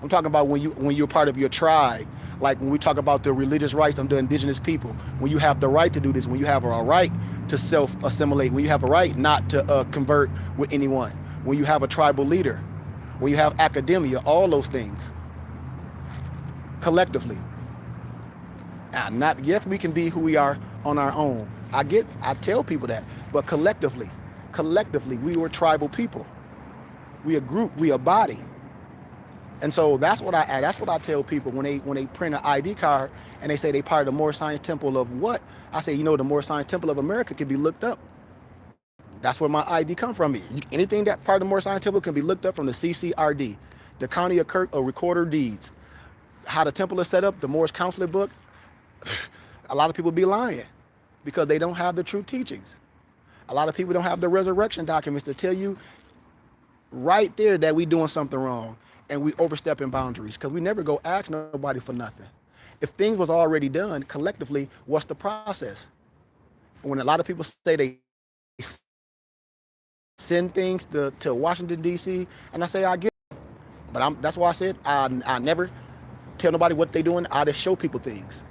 I'm talking about when you're part of your tribe. Like when we talk about the religious rights of the indigenous people, when you have the right to do this, when you have a right to self-assimilate, when you have a right not to convert with anyone, when you have a tribal leader, when you have academia, all those things collectively. Yes, we can be who we are on our own. I tell people that, but collectively, we were tribal people. We a group, we a body. And so that's what I tell people when they print an ID card and they say they part of the Moorish Science Temple of what? I say, the Moorish Science Temple of America can be looked up. That's where my ID come from. Anything that part of the Moorish Science Temple can be looked up from the CCRD, the County of Kirk or Recorder Deeds. How the temple is set up, the Moorish Counselor book. A lot of people be lying because they don't have the true teachings. A lot of people don't have the resurrection documents to tell you right there that we doing something wrong and we overstepping boundaries, because we never go ask nobody for nothing. If things was already done collectively, what's the process? When a lot of people say they send things to Washington, D.C., and I say I get it. But that's why I said I never tell nobody what they doing. I just show people things.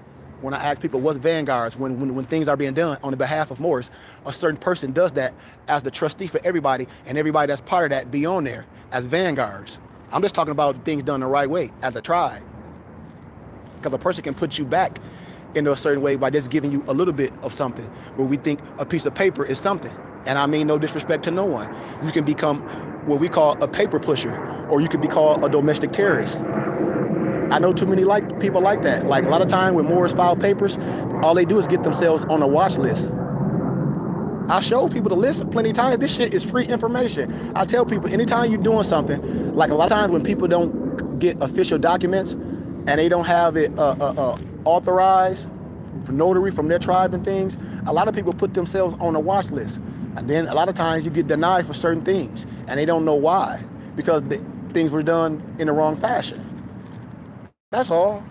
When I ask people what's vanguards, when things are being done on the behalf of Moors, a certain person does that as the trustee for everybody, and everybody that's part of that be on there as vanguards. I'm just talking about things done the right way as a tribe. Because a person can put you back into a certain way by just giving you a little bit of something, where we think a piece of paper is something. And I mean no disrespect to no one. You can become what we call a paper pusher, or you could be called a domestic terrorist. I know too many people like that. Like a lot of time when Moors file papers, all they do is get themselves on a watch list. I show people the list plenty of times. This shit is free information. I tell people anytime you're doing something, like a lot of times when people don't get official documents and they don't have it authorized for notary from their tribe and things, a lot of people put themselves on a watch list. And then a lot of times you get denied for certain things and they don't know why, because things were done in the wrong fashion. That's all.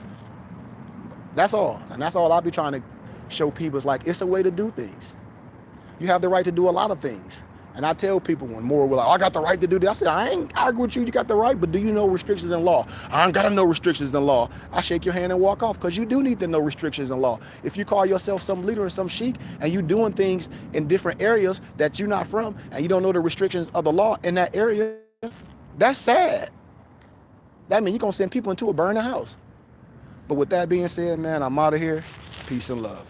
That's all. And that's all I'll be trying to show people is like, it's a way to do things. You have the right to do a lot of things. And I tell people when more were like, I got the right to do this. I said, I ain't arguing with you. You got the right, but do you know restrictions in law? I ain't got to know restrictions in law. I shake your hand and walk off, because you do need to know restrictions in law. If you call yourself some leader and some sheik and you doing things in different areas that you're not from and you don't know the restrictions of the law in that area, that's sad. That means you're going to send people into a burning house. But with that being said, man, I'm out of here. Peace and love.